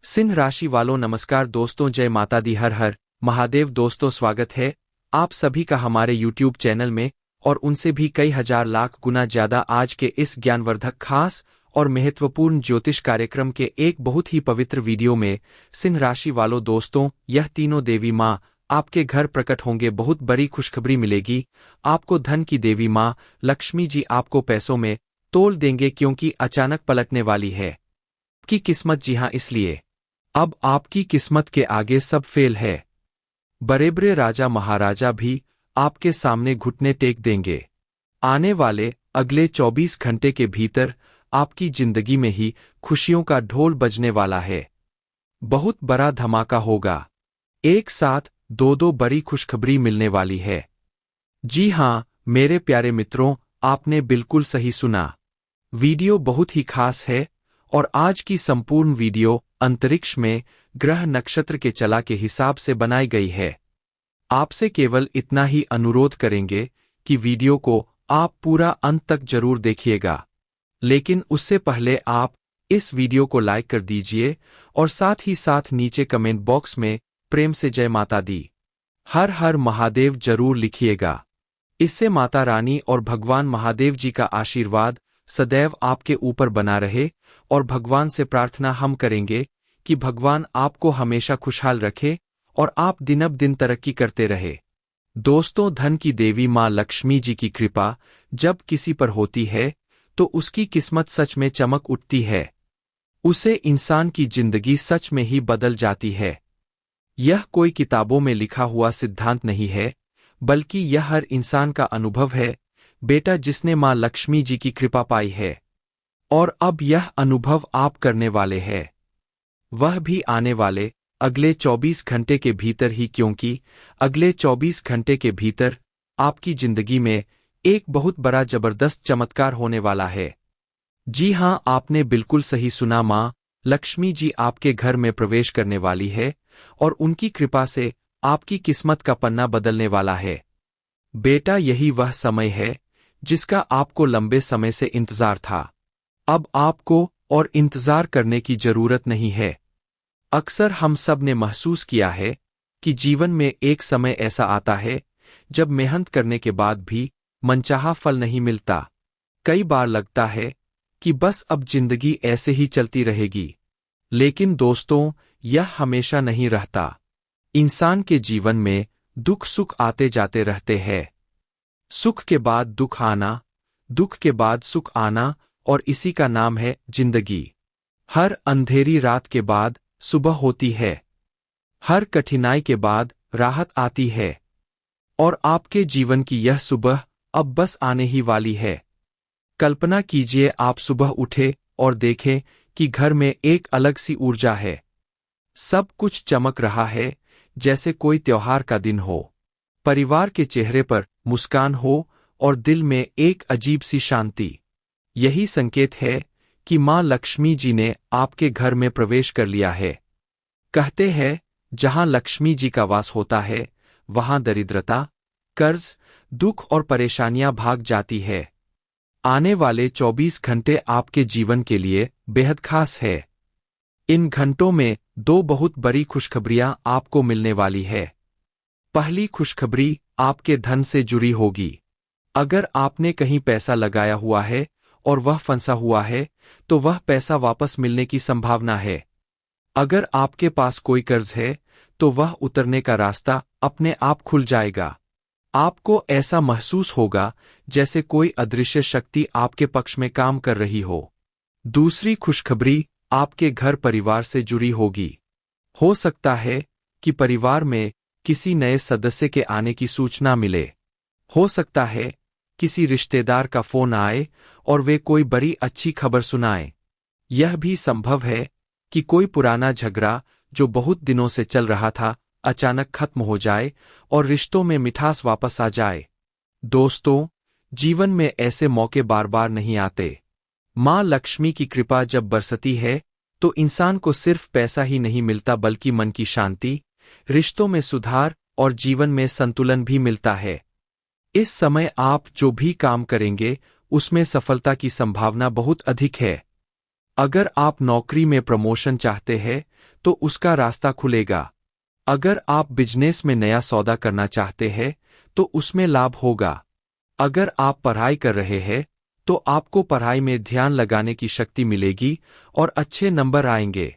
सिंह राशि वालों नमस्कार दोस्तों, जय माता दी, हर हर महादेव। दोस्तों स्वागत है आप सभी का हमारे YouTube चैनल में और उनसे भी कई हजार लाख गुना ज्यादा आज के इस ज्ञानवर्धक खास और महत्वपूर्ण ज्योतिष कार्यक्रम के एक बहुत ही पवित्र वीडियो में। सिंह राशि वालों दोस्तों, यह तीनों देवी माँ आपके घर प्रकट होंगे। बहुत बड़ी खुशखबरी मिलेगी आपको। धन की देवी माँ लक्ष्मी जी आपको पैसों में तोल देंगे, क्योंकि अचानक पलटने वाली है की किस्मत। जी हाँ, इसलिए अब आपकी किस्मत के आगे सब फेल है। बड़े-बड़े राजा महाराजा भी आपके सामने घुटने टेक देंगे। आने वाले अगले 24 घंटे के भीतर आपकी जिंदगी में ही खुशियों का ढोल बजने वाला है। बहुत बड़ा धमाका होगा। एक साथ दो बड़ी खुशखबरी मिलने वाली है। जी हाँ मेरे प्यारे मित्रों, आपने बिल्कुल सही सुना। वीडियो बहुत ही खास है और आज की संपूर्ण वीडियो अंतरिक्ष में ग्रह नक्षत्र के चला के हिसाब से बनाई गई है। आपसे केवल इतना ही अनुरोध करेंगे कि वीडियो को आप पूरा अंत तक जरूर देखिएगा, लेकिन उससे पहले आप इस वीडियो को लाइक कर दीजिए और साथ ही साथ नीचे कमेंट बॉक्स में प्रेम से जय माता दी, हर हर महादेव जरूर लिखिएगा। इससे माता रानी और भगवान महादेव जी का आशीर्वाद सदैव आपके ऊपर बना रहे और भगवान से प्रार्थना हम करेंगे कि भगवान आपको हमेशा खुशहाल रखे और आप दिन ब दिन तरक्की करते रहे। दोस्तों, धन की देवी माँ लक्ष्मी जी की कृपा जब किसी पर होती है तो उसकी किस्मत सच में चमक उठती है। उसे इंसान की जिंदगी सच में ही बदल जाती है। यह कोई किताबों में लिखा हुआ सिद्धांत नहीं है, बल्कि यह हर इंसान का अनुभव है बेटा, जिसने माँ लक्ष्मी जी की कृपा पाई है। और अब यह अनुभव आप करने वाले हैं, वह भी आने वाले अगले 24 घंटे के भीतर ही, क्योंकि अगले 24 घंटे के भीतर आपकी जिंदगी में एक बहुत बड़ा जबरदस्त चमत्कार होने वाला है। जी हां, आपने बिल्कुल सही सुना। माँ लक्ष्मी जी आपके घर में प्रवेश करने वाली है और उनकी कृपा से आपकी किस्मत का पन्ना बदलने वाला है। बेटा, यही वह समय है जिसका आपको लंबे समय से इंतजार था। अब आपको और इंतजार करने की जरूरत नहीं है। अक्सर हम सब ने महसूस किया है कि जीवन में एक समय ऐसा आता है जब मेहनत करने के बाद भी मनचाहा फल नहीं मिलता। कई बार लगता है कि बस अब जिंदगी ऐसे ही चलती रहेगी, लेकिन दोस्तों यह हमेशा नहीं रहता। इंसान के जीवन में दुख सुख आते जाते रहते हैं। सुख के बाद दुख आना, दुख के बाद सुख आना, और इसी का नाम है जिंदगी। हर अंधेरी रात के बाद सुबह होती है, हर कठिनाई के बाद राहत आती है, और आपके जीवन की यह सुबह अब बस आने ही वाली है। कल्पना कीजिए आप सुबह उठे और देखें कि घर में एक अलग सी ऊर्जा है। सब कुछ चमक रहा है जैसे कोई त्योहार का दिन हो। परिवार के चेहरे पर मुस्कान हो और दिल में एक अजीब सी शांति। यही संकेत है कि माँ लक्ष्मी जी ने आपके घर में प्रवेश कर लिया है। कहते हैं जहां लक्ष्मी जी का वास होता है वहां दरिद्रता, कर्ज, दुख और परेशानियां भाग जाती है। आने वाले 24 घंटे आपके जीवन के लिए बेहद खास है। इन घंटों में दो बहुत बड़ी खुशखबरियां आपको मिलने वाली है। पहली खुशखबरी आपके धन से जुड़ी होगी। अगर आपने कहीं पैसा लगाया हुआ है और वह फंसा हुआ है तो वह पैसा वापस मिलने की संभावना है। अगर आपके पास कोई कर्ज है तो वह उतरने का रास्ता अपने आप खुल जाएगा। आपको ऐसा महसूस होगा जैसे कोई अदृश्य शक्ति आपके पक्ष में काम कर रही हो। दूसरी खुशखबरी आपके घर परिवार से जुड़ी होगी। हो सकता है कि परिवार में किसी नए सदस्य के आने की सूचना मिले। हो सकता है किसी रिश्तेदार का फोन आए और वे कोई बड़ी अच्छी खबर सुनाएं। यह भी संभव है कि कोई पुराना झगड़ा जो बहुत दिनों से चल रहा था अचानक खत्म हो जाए और रिश्तों में मिठास वापस आ जाए। दोस्तों, जीवन में ऐसे मौके बार बार नहीं आते। माँ लक्ष्मी की कृपा जब बरसती है तो इंसान को सिर्फ पैसा ही नहीं मिलता, बल्कि मन की शांति, रिश्तों में सुधार और जीवन में संतुलन भी मिलता है। इस समय आप जो भी काम करेंगे उसमें सफलता की संभावना बहुत अधिक है। अगर आप नौकरी में प्रमोशन चाहते हैं तो उसका रास्ता खुलेगा। अगर आप बिजनेस में नया सौदा करना चाहते हैं तो उसमें लाभ होगा। अगर आप पढ़ाई कर रहे हैं तो आपको पढ़ाई में ध्यान लगाने की शक्ति मिलेगी और अच्छे नंबर आएंगे।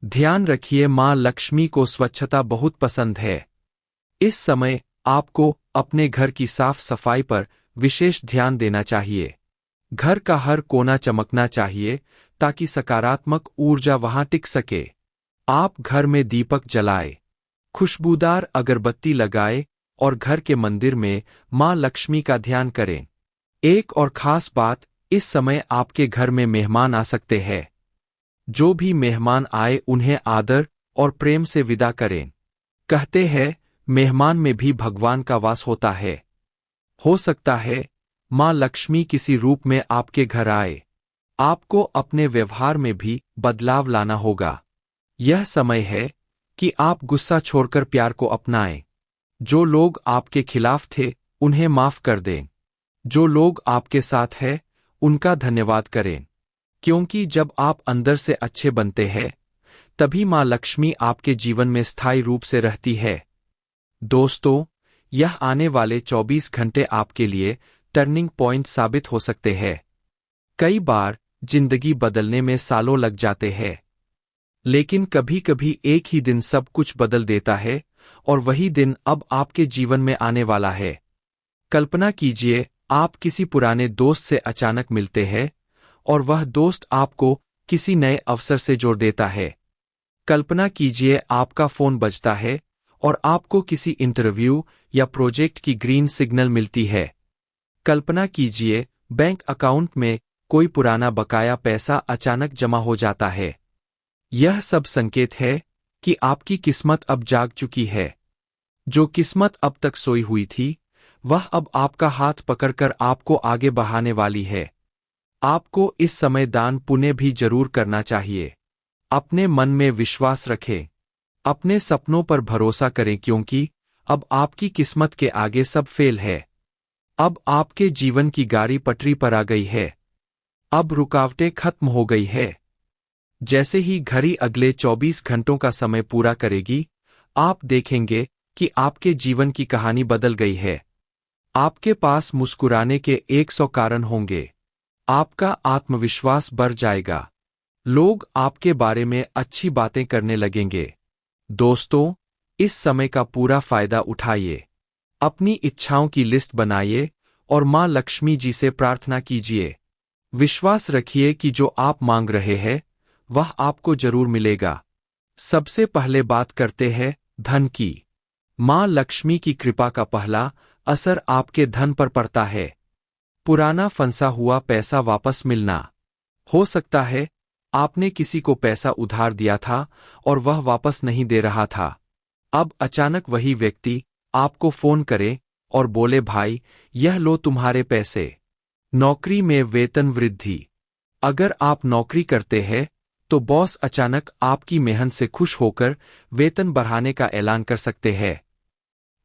ध्यान रखिए, मां लक्ष्मी को स्वच्छता बहुत पसंद है। इस समय आपको अपने घर की साफ सफाई पर विशेष ध्यान देना चाहिए। घर का हर कोना चमकना चाहिए ताकि सकारात्मक ऊर्जा वहां टिक सके। आप घर में दीपक जलाए, खुशबूदार अगरबत्ती लगाए और घर के मंदिर में मां लक्ष्मी का ध्यान करें। एक और खास बात, इस समय आपके घर में मेहमान आ सकते हैं। जो भी मेहमान आए उन्हें आदर और प्रेम से विदा करें। कहते हैं मेहमान में भी भगवान का वास होता है। हो सकता है मां लक्ष्मी किसी रूप में आपके घर आए। आपको अपने व्यवहार में भी बदलाव लाना होगा। यह समय है कि आप गुस्सा छोड़कर प्यार को अपनाएं। जो लोग आपके खिलाफ थे उन्हें माफ कर दें। जो लोग आपके साथ हैं उनका धन्यवाद करें, क्योंकि जब आप अंदर से अच्छे बनते हैं तभी मां लक्ष्मी आपके जीवन में स्थायी रूप से रहती है। दोस्तों, यह आने वाले 24 घंटे आपके लिए टर्निंग पॉइंट साबित हो सकते हैं। कई बार जिंदगी बदलने में सालों लग जाते हैं, लेकिन कभी कभी एक ही दिन सब कुछ बदल देता है और वही दिन अब आपके जीवन में आने वाला है। कल्पना कीजिए, आप किसी पुराने दोस्त से अचानक मिलते हैं और वह दोस्त आपको किसी नए अवसर से जोड़ देता है। कल्पना कीजिए, आपका फोन बजता है और आपको किसी इंटरव्यू या प्रोजेक्ट की ग्रीन सिग्नल मिलती है। कल्पना कीजिए, बैंक अकाउंट में कोई पुराना बकाया पैसा अचानक जमा हो जाता है। यह सब संकेत है कि आपकी किस्मत अब जाग चुकी है। जो किस्मत अब तक सोई हुई थी वह अब आपका हाथ पकड़कर आपको आगे बढ़ाने वाली है। आपको इस समय दान पुण्य भी जरूर करना चाहिए। अपने मन में विश्वास रखें, अपने सपनों पर भरोसा करें, क्योंकि अब आपकी किस्मत के आगे सब फेल है। अब आपके जीवन की गाड़ी पटरी पर आ गई है। अब रुकावटें खत्म हो गई है। जैसे ही घड़ी अगले 24 घंटों का समय पूरा करेगी, आप देखेंगे कि आपके जीवन की कहानी बदल गई है। आपके पास मुस्कुराने के 100 कारण होंगे। आपका आत्मविश्वास बढ़ जाएगा। लोग आपके बारे में अच्छी बातें करने लगेंगे। दोस्तों, इस समय का पूरा फायदा उठाइए। अपनी इच्छाओं की लिस्ट बनाइए और मां लक्ष्मी जी से प्रार्थना कीजिए। विश्वास रखिए कि जो आप मांग रहे हैं वह आपको जरूर मिलेगा। सबसे पहले बात करते हैं धन की। मां लक्ष्मी की कृपा का पहला असर आपके धन पर पड़ता है। पुराना फंसा हुआ पैसा वापस मिलना। हो सकता है आपने किसी को पैसा उधार दिया था और वह वापस नहीं दे रहा था। अब अचानक वही व्यक्ति आपको फोन करे और बोले, भाई यह लो तुम्हारे पैसे। नौकरी में वेतन वृद्धि। अगर आप नौकरी करते हैं तो बॉस अचानक आपकी मेहनत से खुश होकर वेतन बढ़ाने का ऐलान कर सकते हैं।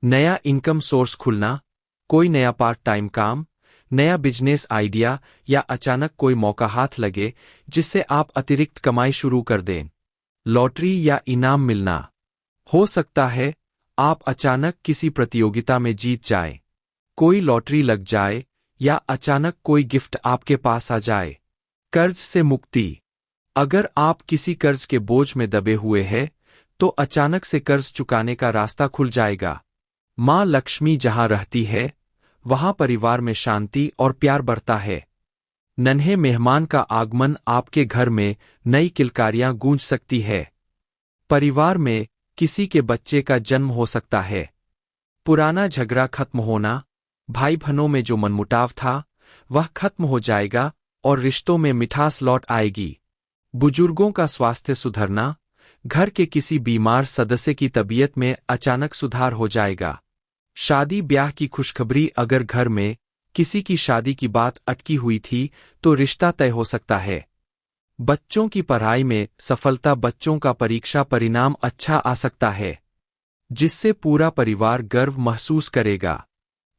नया इनकम सोर्स खुलना, कोई नया पार्ट टाइम काम, नया बिजनेस आइडिया या अचानक कोई मौका हाथ लगे जिससे आप अतिरिक्त कमाई शुरू कर दें। लॉटरी या इनाम मिलना। हो सकता है आप अचानक किसी प्रतियोगिता में जीत जाएं, कोई लॉटरी लग जाए या अचानक कोई गिफ्ट आपके पास आ जाए। कर्ज से मुक्ति। अगर आप किसी कर्ज के बोझ में दबे हुए हैं तो अचानक से कर्ज चुकाने का रास्ता खुल जाएगा। मां लक्ष्मी जहां रहती है वहां परिवार में शांति और प्यार बढ़ता है। नन्हे मेहमान का आगमन आपके घर में नई किलकारियां गूंज सकती है। परिवार में किसी के बच्चे का जन्म हो सकता है। पुराना झगड़ा खत्म होना। भाई बहनों में जो मनमुटाव था वह खत्म हो जाएगा और रिश्तों में मिठास लौट आएगी। बुजुर्गों का स्वास्थ्य सुधरना। घर के किसी बीमार सदस्य की तबीयत में अचानक सुधार हो जाएगा। शादी ब्याह की खुशखबरी। अगर घर में किसी की शादी की बात अटकी हुई थी तो रिश्ता तय हो सकता है। बच्चों की पढ़ाई में सफलता। बच्चों का परीक्षा परिणाम अच्छा आ सकता है जिससे पूरा परिवार गर्व महसूस करेगा।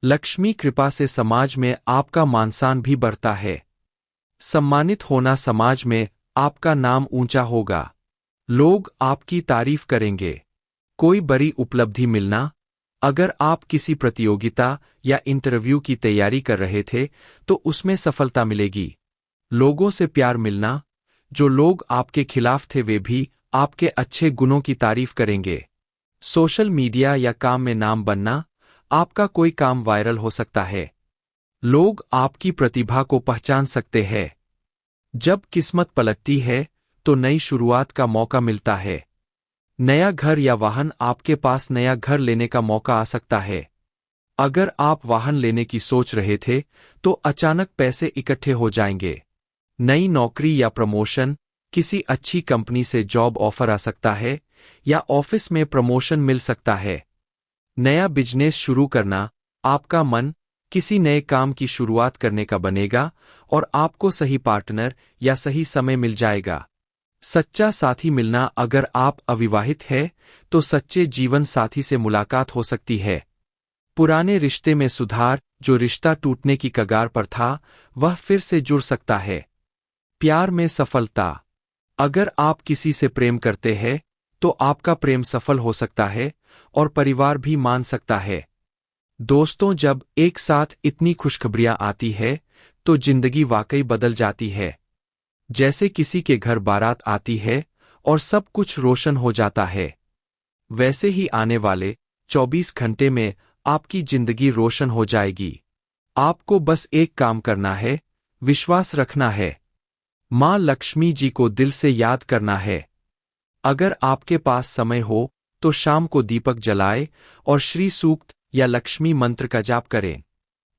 लक्ष्मी कृपा से समाज में आपका मानसान भी बढ़ता है। सम्मानित होना। समाज में आपका नाम ऊंचा होगा। लोग आपकी तारीफ करेंगे। कोई बड़ी उपलब्धि मिलना। अगर आप किसी प्रतियोगिता या इंटरव्यू की तैयारी कर रहे थे तो उसमें सफलता मिलेगी। लोगों से प्यार मिलना। जो लोग आपके खिलाफ थे वे भी आपके अच्छे गुणों की तारीफ करेंगे। सोशल मीडिया या काम में नाम बनना। आपका कोई काम वायरल हो सकता है। लोग आपकी प्रतिभा को पहचान सकते हैं। जब किस्मत पलटती है तो नई शुरुआत का मौका मिलता है। नया घर या वाहन। आपके पास नया घर लेने का मौका आ सकता है। अगर आप वाहन लेने की सोच रहे थे तो अचानक पैसे इकट्ठे हो जाएंगे। नई नौकरी या प्रमोशन। किसी अच्छी कंपनी से जॉब ऑफर आ सकता है या ऑफिस में प्रमोशन मिल सकता है। नया बिजनेस शुरू करना। आपका मन किसी नए काम की शुरुआत करने का बनेगा और आपको सही पार्टनर या सही समय मिल जाएगा। सच्चा साथी मिलना। अगर आप अविवाहित हैं तो सच्चे जीवन साथी से मुलाकात हो सकती है। पुराने रिश्ते में सुधार। जो रिश्ता टूटने की कगार पर था वह फिर से जुड़ सकता है। प्यार में सफलता। अगर आप किसी से प्रेम करते हैं तो आपका प्रेम सफल हो सकता है और परिवार भी मान सकता है। दोस्तों, जब एक साथ इतनी खुशखबरियां आती है तो जिंदगी वाकई बदल जाती है। जैसे किसी के घर बारात आती है और सब कुछ रोशन हो जाता है, वैसे ही आने वाले 24 घंटे में आपकी जिंदगी रोशन हो जाएगी। आपको बस एक काम करना है, विश्वास रखना है। मां लक्ष्मी जी को दिल से याद करना है। अगर आपके पास समय हो तो शाम को दीपक जलाए और श्री सूक्त या लक्ष्मी मंत्र का जाप करें।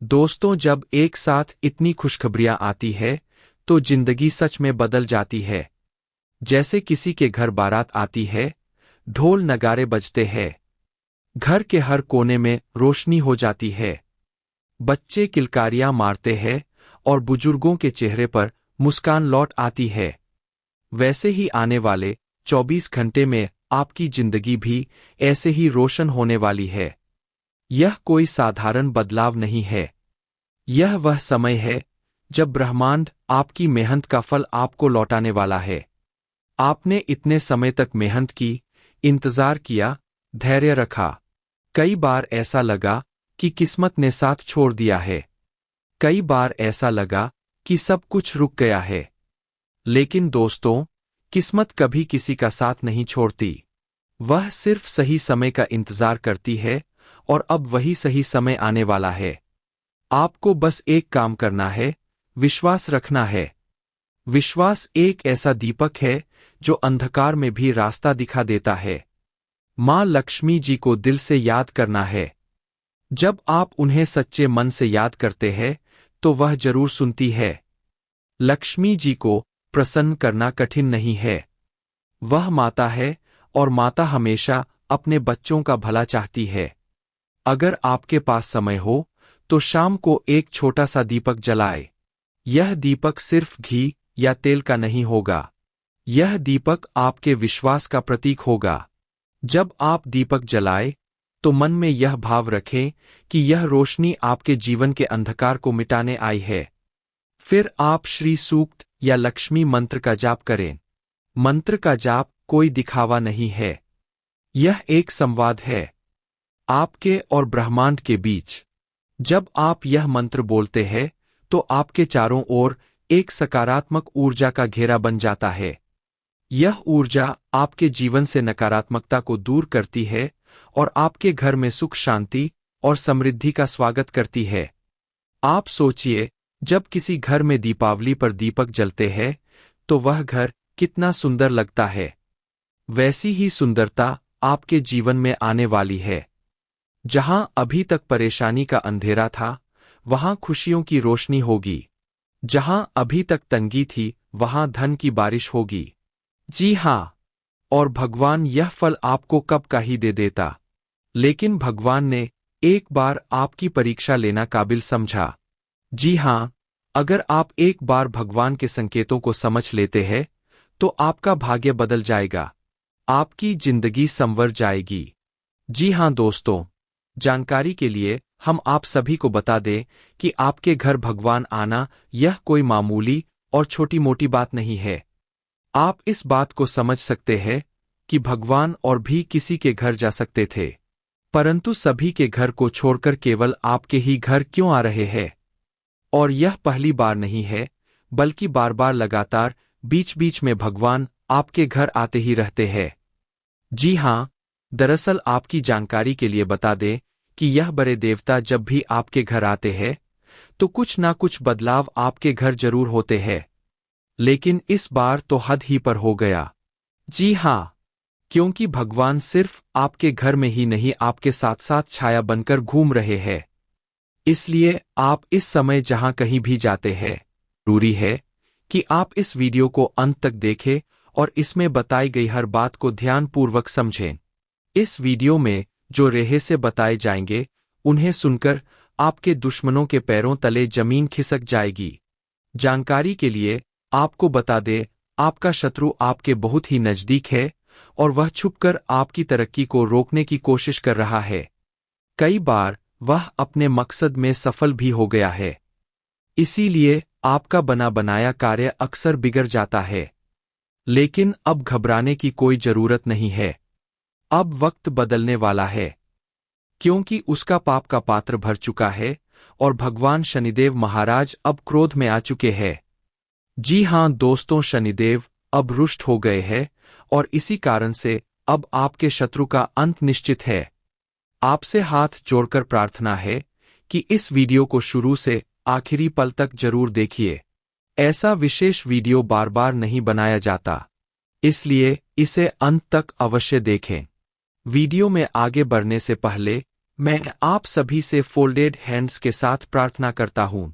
दोस्तों, जब एक साथ इतनी खुशखबरियां आती है तो जिंदगी सच में बदल जाती है। जैसे किसी के घर बारात आती है, ढोल नगारे बजते हैं, घर के हर कोने में रोशनी हो जाती है, बच्चे किलकारियां मारते हैं और बुजुर्गों के चेहरे पर मुस्कान लौट आती है। वैसे ही आने वाले 24 घंटे में आपकी जिंदगी भी ऐसे ही रोशन होने वाली है। यह कोई साधारण बदलाव नहीं है। यह वह समय है जब ब्रह्मांड आपकी मेहनत का फल आपको लौटाने वाला है। आपने इतने समय तक मेहनत की, इंतजार किया, धैर्य रखा। कई बार ऐसा लगा कि किस्मत ने साथ छोड़ दिया है। कई बार ऐसा लगा कि सब कुछ रुक गया है। लेकिन दोस्तों, किस्मत कभी किसी का साथ नहीं छोड़ती। वह सिर्फ सही समय का इंतजार करती है और अब वही सही समय आने वाला है। आपको बस एक काम करना है, विश्वास रखना है। विश्वास एक ऐसा दीपक है जो अंधकार में भी रास्ता दिखा देता है। मां लक्ष्मी जी को दिल से याद करना है। जब आप उन्हें सच्चे मन से याद करते हैं तो वह जरूर सुनती है। लक्ष्मी जी को प्रसन्न करना कठिन नहीं है। वह माता है और माता हमेशा अपने बच्चों का भला चाहती है। अगर आपके पास समय हो तो शाम को एक छोटा सा दीपक जलाए। यह दीपक सिर्फ घी या तेल का नहीं होगा। यह दीपक आपके विश्वास का प्रतीक होगा। जब आप दीपक जलाए तो मन में यह भाव रखें कि यह रोशनी आपके जीवन के अंधकार को मिटाने आई है। फिर आप श्री सूक्त या लक्ष्मी मंत्र का जाप करें। मंत्र का जाप कोई दिखावा नहीं है। यह एक संवाद है आपके और ब्रह्मांड के बीच। जब आप यह मंत्र बोलते हैं तो आपके चारों ओर एक सकारात्मक ऊर्जा का घेरा बन जाता है। यह ऊर्जा आपके जीवन से नकारात्मकता को दूर करती है और आपके घर में सुख, शांति और समृद्धि का स्वागत करती है। आप सोचिए, जब किसी घर में दीपावली पर दीपक जलते हैं तो वह घर कितना सुंदर लगता है। वैसी ही सुंदरता आपके जीवन में आने वाली है। जहां अभी तक परेशानी का अंधेरा था, वहां खुशियों की रोशनी होगी। जहां अभी तक तंगी थी, वहां धन की बारिश होगी। जी हाँ, और भगवान यह फल आपको कब का ही दे देता, लेकिन भगवान ने एक बार आपकी परीक्षा लेना काबिल समझा। जी हाँ, अगर आप एक बार भगवान के संकेतों को समझ लेते हैं तो आपका भाग्य बदल जाएगा, आपकी जिंदगी संवर जाएगी। जी हाँ दोस्तों, जानकारी के लिए हम आप सभी को बता दें कि आपके घर भगवान आना यह कोई मामूली और छोटी मोटी बात नहीं है। आप इस बात को समझ सकते हैं कि भगवान और भी किसी के घर जा सकते थे, परंतु सभी के घर को छोड़कर केवल आपके ही घर क्यों आ रहे हैं? और यह पहली बार नहीं है, बल्कि बार बार लगातार बीच बीच में भगवान आपके घर आते ही रहते हैं। जी हाँ, दरअसल आपकी जानकारी के लिए बता दें कि यह बड़े देवता जब भी आपके घर आते हैं तो कुछ ना कुछ बदलाव आपके घर जरूर होते हैं। लेकिन इस बार तो हद ही पर हो गया। जी हाँ, क्योंकि भगवान सिर्फ आपके घर में ही नहीं आपके साथ साथ छाया बनकर घूम रहे हैं। इसलिए आप इस समय जहां कहीं भी जाते हैं, जरूरी है कि आप इस वीडियो को अंत तक देखें और इसमें बताई गई हर बात को ध्यानपूर्वक समझें। इस वीडियो में जो रहस्य बताए जाएंगे, उन्हें सुनकर आपके दुश्मनों के पैरों तले जमीन खिसक जाएगी। जानकारी के लिए आपको बता दे, आपका शत्रु आपके बहुत ही नजदीक है और वह छुपकर आपकी तरक्की को रोकने की कोशिश कर रहा है। कई बार वह अपने मकसद में सफल भी हो गया है। इसीलिए आपका बना बनाया कार्य अक्सर बिगड़ जाता है। लेकिन अब घबराने की कोई जरूरत नहीं है। अब वक्त बदलने वाला है, क्योंकि उसका पाप का पात्र भर चुका है और भगवान शनिदेव महाराज अब क्रोध में आ चुके हैं। जी हां दोस्तों, शनिदेव अब रुष्ट हो गए हैं और इसी कारण से अब आपके शत्रु का अंत निश्चित है। आपसे हाथ जोड़कर प्रार्थना है कि इस वीडियो को शुरू से आखिरी पल तक जरूर देखिए। ऐसा विशेष वीडियो बार बार नहीं बनाया जाता, इसलिए इसे अंत तक अवश्य देखें। वीडियो में आगे बढ़ने से पहले मैं आप सभी से फोल्डेड हैंड्स के साथ प्रार्थना करता हूं।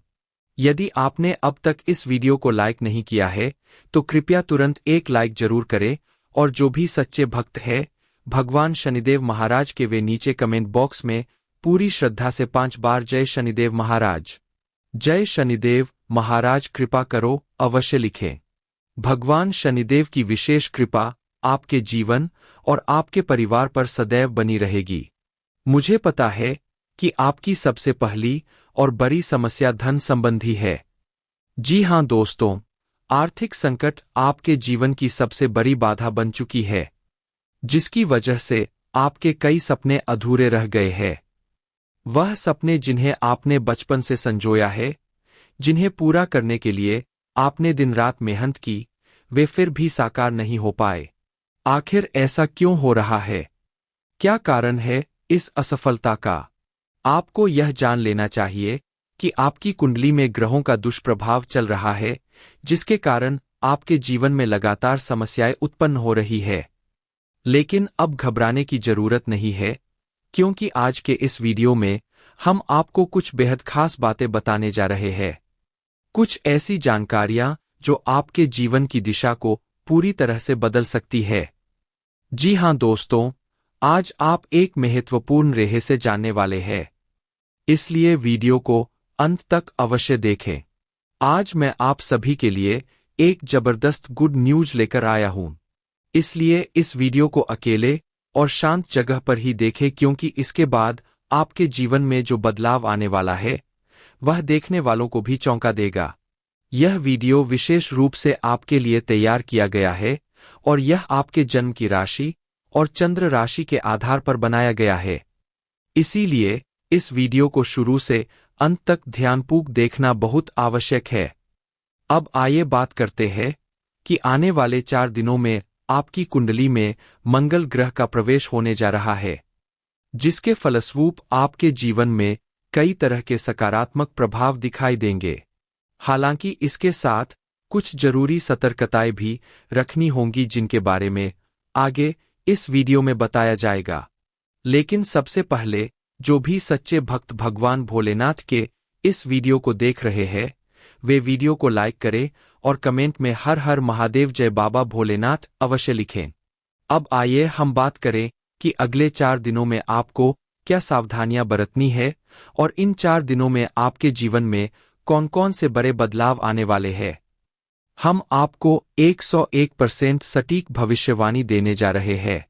यदि आपने अब तक इस वीडियो को लाइक नहीं किया है तो कृपया तुरंत एक लाइक जरूर करें, और जो भी सच्चे भक्त हैं भगवान शनिदेव महाराज के, वे नीचे कमेंट बॉक्स में पूरी श्रद्धा से 5 बार जय शनिदेव महाराज, जय शनिदेव महाराज कृपा करो अवश्य लिखें। भगवान शनिदेव की विशेष कृपा आपके जीवन और आपके परिवार पर सदैव बनी रहेगी। मुझे पता है कि आपकी सबसे पहली और बड़ी समस्या धन संबंधी है। जी हां दोस्तों, आर्थिक संकट आपके जीवन की सबसे बड़ी बाधा बन चुकी है, जिसकी वजह से आपके कई सपने अधूरे रह गए हैं। वह सपने जिन्हें आपने बचपन से संजोया है, जिन्हें पूरा करने के लिए आपने दिन रात मेहनत की, वे फिर भी साकार नहीं हो पाए। आखिर ऐसा क्यों हो रहा है? क्या कारण है इस असफलता का? आपको यह जान लेना चाहिए कि आपकी कुंडली में ग्रहों का दुष्प्रभाव चल रहा है, जिसके कारण आपके जीवन में लगातार समस्याएं उत्पन्न हो रही है। लेकिन अब घबराने की जरूरत नहीं है, क्योंकि आज के इस वीडियो में हम आपको कुछ बेहद खास बातें बताने जा रहे हैं। कुछ ऐसी जानकारियां जो आपके जीवन की दिशा को पूरी तरह से बदल सकती है। जी हां दोस्तों, आज आप एक महत्वपूर्ण रहस्य जानने वाले हैं, इसलिए वीडियो को अंत तक अवश्य देखें। आज मैं आप सभी के लिए एक जबरदस्त गुड न्यूज लेकर आया हूं, इसलिए इस वीडियो को अकेले और शांत जगह पर ही देखें, क्योंकि इसके बाद आपके जीवन में जो बदलाव आने वाला है वह देखने वालों को भी चौंका देगा। यह वीडियो विशेष रूप से आपके लिए तैयार किया गया है और यह आपके जन्म की राशि और चंद्र राशि के आधार पर बनाया गया है। इसीलिए इस वीडियो को शुरू से अंत तक ध्यानपूर्वक देखना बहुत आवश्यक है। अब आइए बात करते हैं कि आने वाले 4 दिनों में आपकी कुंडली में मंगल ग्रह का प्रवेश होने जा रहा है, जिसके फलस्वरूप आपके जीवन में कई तरह के सकारात्मक प्रभाव दिखाई देंगे। हालांकि इसके साथ कुछ जरूरी सतर्कताएं भी रखनी होंगी, जिनके बारे में आगे इस वीडियो में बताया जाएगा। लेकिन सबसे पहले जो भी सच्चे भक्त भगवान भोलेनाथ के इस वीडियो को देख रहे हैं, वे वीडियो को लाइक करें और कमेंट में हर हर महादेव जय बाबा भोलेनाथ अवश्य लिखें। अब आइए हम बात करें कि अगले 4 दिनों में आपको क्या सावधानियां बरतनी है और इन 4 दिनों में आपके जीवन में कौन कौन से बड़े बदलाव आने वाले हैं। हम आपको 101% सटीक भविष्यवाणी देने जा रहे हैं,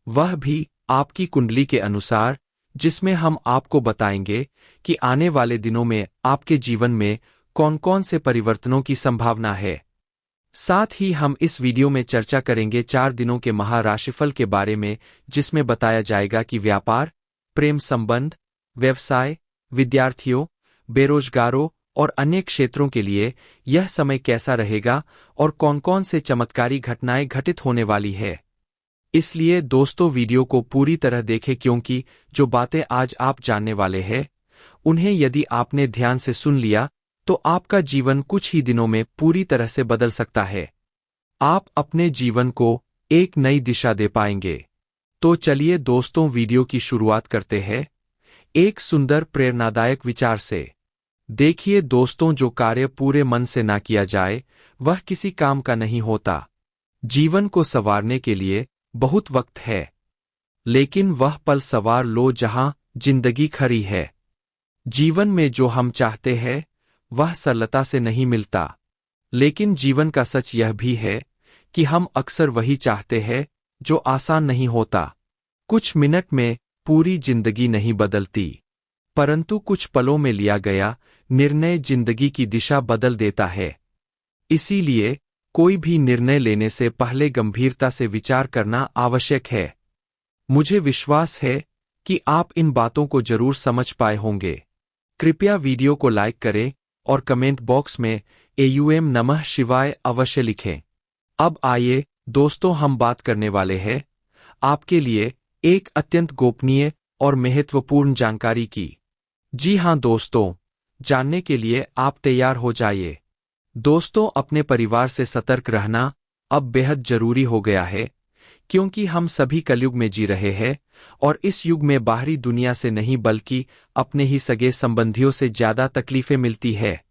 वह भी आपकी कुंडली के अनुसार, जिसमें हम आपको बताएंगे कि आने वाले दिनों में आपके जीवन में कौन कौन से परिवर्तनों की संभावना है। साथ ही हम इस वीडियो में चर्चा करेंगे 4 दिनों के महा राशिफल के बारे में, जिसमें बताया जाएगा कि व्यापार, प्रेम संबंध, व्यवसाय, विद्यार्थियों, बेरोजगारों और अन्य क्षेत्रों के लिए यह समय कैसा रहेगा और कौन-कौन से चमत्कारी घटनाएं घटित होने वाली है। इसलिए दोस्तों वीडियो को पूरी तरह देखें, क्योंकि जो बातें आज आप जानने वाले हैं उन्हें यदि आपने ध्यान से सुन लिया तो आपका जीवन कुछ ही दिनों में पूरी तरह से बदल सकता है। आप अपने जीवन को एक नई दिशा दे पाएंगे। तो चलिए दोस्तों वीडियो की शुरुआत करते हैं एक सुंदर प्रेरणादायक विचार से। देखिए दोस्तों, जो कार्य पूरे मन से ना किया जाए वह किसी काम का नहीं होता। जीवन को संवारने के लिए बहुत वक्त है, लेकिन वह पल संवार लो जहां जिंदगी खरी है। जीवन में जो हम चाहते हैं वह सरलता से नहीं मिलता, लेकिन जीवन का सच यह भी है कि हम अक्सर वही चाहते हैं जो आसान नहीं होता। कुछ मिनट में पूरी जिंदगी नहीं बदलती, परंतु कुछ पलों में लिया गया निर्णय जिंदगी की दिशा बदल देता है। इसीलिए कोई भी निर्णय लेने से पहले गंभीरता से विचार करना आवश्यक है। मुझे विश्वास है कि आप इन बातों को जरूर समझ पाए होंगे। कृपया वीडियो को लाइक करें और कमेंट बॉक्स में एयूएम नमः शिवाय अवश्य लिखें। अब आइए दोस्तों, हम बात करने वाले हैं आपके लिए एक अत्यंत गोपनीय और महत्वपूर्ण जानकारी की। जी हां दोस्तों, जानने के लिए आप तैयार हो जाइए। दोस्तों, अपने परिवार से सतर्क रहना अब बेहद जरूरी हो गया है, क्योंकि हम सभी कलयुग में जी रहे हैं और इस युग में बाहरी दुनिया से नहीं बल्कि अपने ही सगे संबंधियों से ज्यादा तकलीफें मिलती है।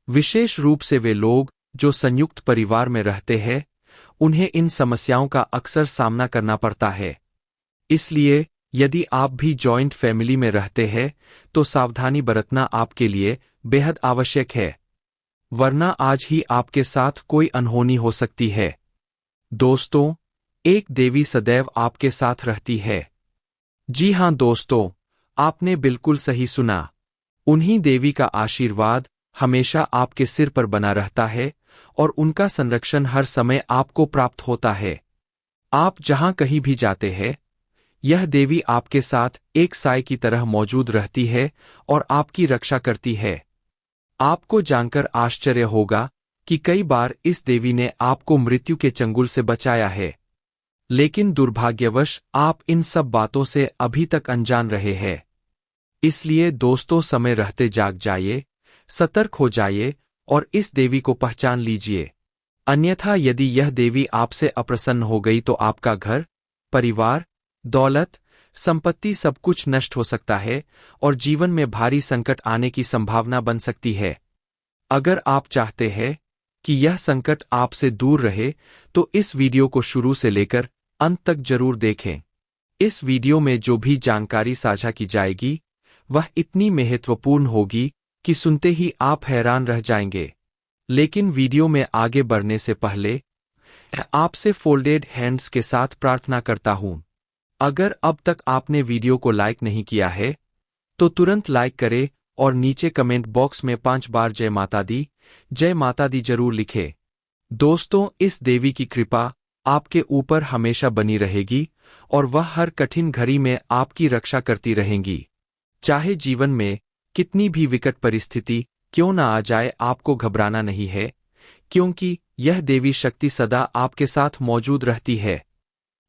विशेष रूप से वे लोग जो संयुक्त परिवार में रहते हैं, उन्हें इन समस्याओं का अक्सर सामना करना पड़ता है। इसलिए यदि आप भी जॉइंट फैमिली में रहते हैं तो सावधानी बरतना आपके लिए बेहद आवश्यक है, वरना आज ही आपके साथ कोई अनहोनी हो सकती है। दोस्तों, एक देवी सदैव आपके साथ रहती है। जी हां दोस्तों, आपने बिल्कुल सही सुना। उन्हीं देवी का आशीर्वाद हमेशा आपके सिर पर बना रहता है और उनका संरक्षण हर समय आपको प्राप्त होता है। आप जहां कहीं भी जाते हैं, यह देवी आपके साथ एक साए की तरह मौजूद रहती है और आपकी रक्षा करती है। आपको जानकर आश्चर्य होगा कि कई बार इस देवी ने आपको मृत्यु के चंगुल से बचाया है, लेकिन दुर्भाग्यवश आप इन सब बातों से अभी तक अनजान रहे हैं। इसलिए दोस्तों, समय रहते जाग जाइए, सतर्क हो जाइए और इस देवी को पहचान लीजिए। अन्यथा यदि यह देवी आपसे अप्रसन्न हो गई तो आपका घर, परिवार, दौलत, संपत्ति सब कुछ नष्ट हो सकता है और जीवन में भारी संकट आने की संभावना बन सकती है। अगर आप चाहते हैं कि यह संकट आपसे दूर रहे तो इस वीडियो को शुरू से लेकर अंत तक जरूर देखें। इस वीडियो में जो भी जानकारी साझा की जाएगी वह इतनी महत्वपूर्ण होगी कि सुनते ही आप हैरान रह जाएंगे। लेकिन वीडियो में आगे बढ़ने से पहले आपसे फोल्डेड हैंड्स के साथ प्रार्थना करता हूं। अगर अब तक आपने वीडियो को लाइक नहीं किया है तो तुरंत लाइक करें और नीचे कमेंट बॉक्स में 5 बार जय माता दी जरूर लिखें। दोस्तों, इस देवी की कृपा आपके ऊपर हमेशा बनी रहेगी और वह हर कठिन घड़ी में आपकी रक्षा करती रहेंगी। चाहे जीवन में कितनी भी विकट परिस्थिति क्यों न आ जाए, आपको घबराना नहीं है, क्योंकि यह देवी शक्ति सदा आपके साथ मौजूद रहती है।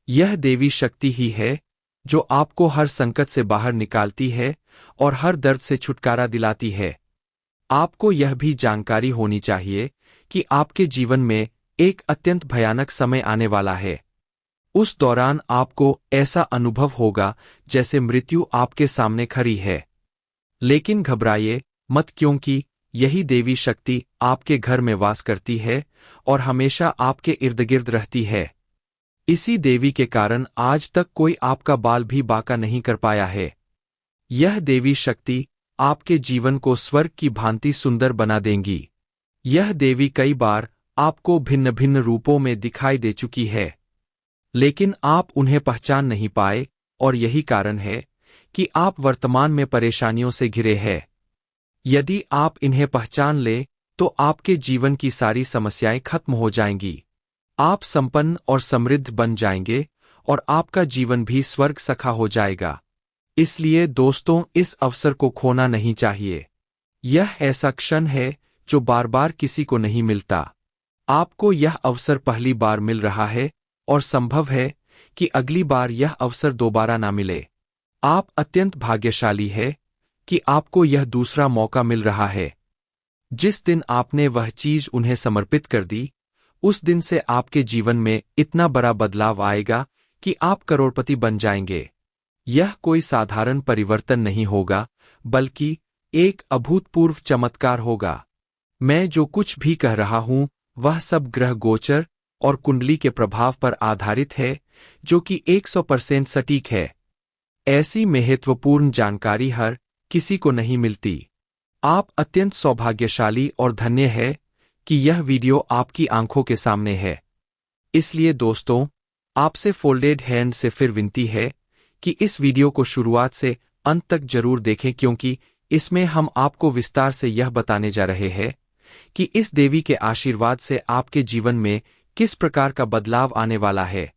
यह देवी शक्ति ही है जो आपको हर संकट से बाहर निकालती है और हर दर्द से छुटकारा दिलाती है। आपको यह भी जानकारी होनी चाहिए कि आपके जीवन में एक अत्यंत भयानक समय आने वाला है। उस दौरान आपको ऐसा अनुभव होगा जैसे मृत्यु आपके सामने खड़ी है। लेकिन घबराइए मत, क्योंकि यही देवी शक्ति आपके घर में वास करती है और हमेशा आपके इर्द गिर्द रहती है। इसी देवी के कारण आज तक कोई आपका बाल भी बांका नहीं कर पाया है। यह देवी शक्ति आपके जीवन को स्वर्ग की भांति सुंदर बना देंगी। यह देवी कई बार आपको भिन्न भिन्न रूपों में दिखाई दे चुकी है, लेकिन आप उन्हें पहचान नहीं पाए और यही कारण है कि आप वर्तमान में परेशानियों से घिरे हैं। यदि आप इन्हें पहचान ले तो आपके जीवन की सारी समस्याएं खत्म हो जाएंगी। आप संपन्न और समृद्ध बन जाएंगे और आपका जीवन भी स्वर्ग सखा हो जाएगा। इसलिए दोस्तों, इस अवसर को खोना नहीं चाहिए। यह ऐसा क्षण है जो बार बार किसी को नहीं मिलता। आपको यह अवसर पहली बार मिल रहा है और संभव है कि अगली बार यह अवसर दोबारा ना मिले। आप अत्यंत भाग्यशाली है कि आपको यह दूसरा मौका मिल रहा है। जिस दिन आपने वह चीज उन्हें समर्पित कर दी, उस दिन से आपके जीवन में इतना बड़ा बदलाव आएगा कि आप करोड़पति बन जाएंगे। यह कोई साधारण परिवर्तन नहीं होगा, बल्कि एक अभूतपूर्व चमत्कार होगा। मैं जो कुछ भी कह रहा हूं, वह सब ग्रह गोचर और कुंडली के प्रभाव पर आधारित है, जो कि 100% सटीक है। ऐसी महत्वपूर्ण जानकारी हर किसी को नहीं मिलती। आप अत्यंत सौभाग्यशाली और धन्य है कि यह वीडियो आपकी आंखों के सामने है। इसलिए दोस्तों, आपसे फोल्डेड हैंड से फिर विनती है कि इस वीडियो को शुरुआत से अंत तक जरूर देखें, क्योंकि इसमें हम आपको विस्तार से यह बताने जा रहे हैं कि इस देवी के आशीर्वाद से आपके जीवन में किस प्रकार का बदलाव आने वाला है।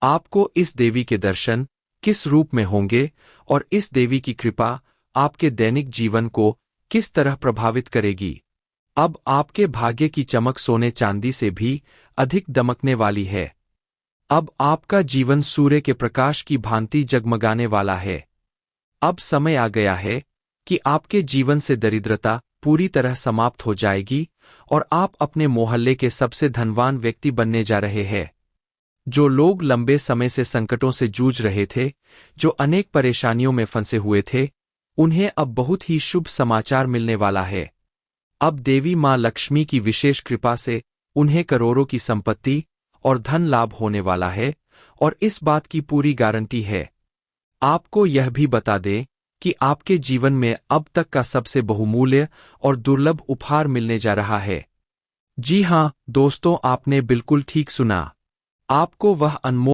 आपको इस देवी के दर्शन किस रूप में होंगे और इस देवी की कृपा आपके दैनिक जीवन को किस तरह प्रभावित करेगी। अब आपके भाग्य की चमक सोने चांदी से भी अधिक दमकने वाली है। अब आपका जीवन सूर्य के प्रकाश की भांति जगमगाने वाला है। अब समय आ गया है कि आपके जीवन से दरिद्रता पूरी तरह समाप्त हो जाएगी और आप अपने मोहल्ले के सबसे धनवान व्यक्ति बनने जा रहे हैं। जो लोग लंबे समय से संकटों से जूझ रहे थे, जो अनेक परेशानियों में फंसे हुए थे, उन्हें अब बहुत ही शुभ समाचार मिलने वाला है। अब देवी मां लक्ष्मी की विशेष कृपा से उन्हें करोड़ों की संपत्ति और धन लाभ होने वाला है और इस बात की पूरी गारंटी है। आपको यह भी बता दें कि आपके जीवन में अब तक का सबसे बहुमूल्य और दुर्लभ उपहार मिलने जा रहा है। जी हां दोस्तों, आपने बिल्कुल ठीक सुना। आपको वह अनमोल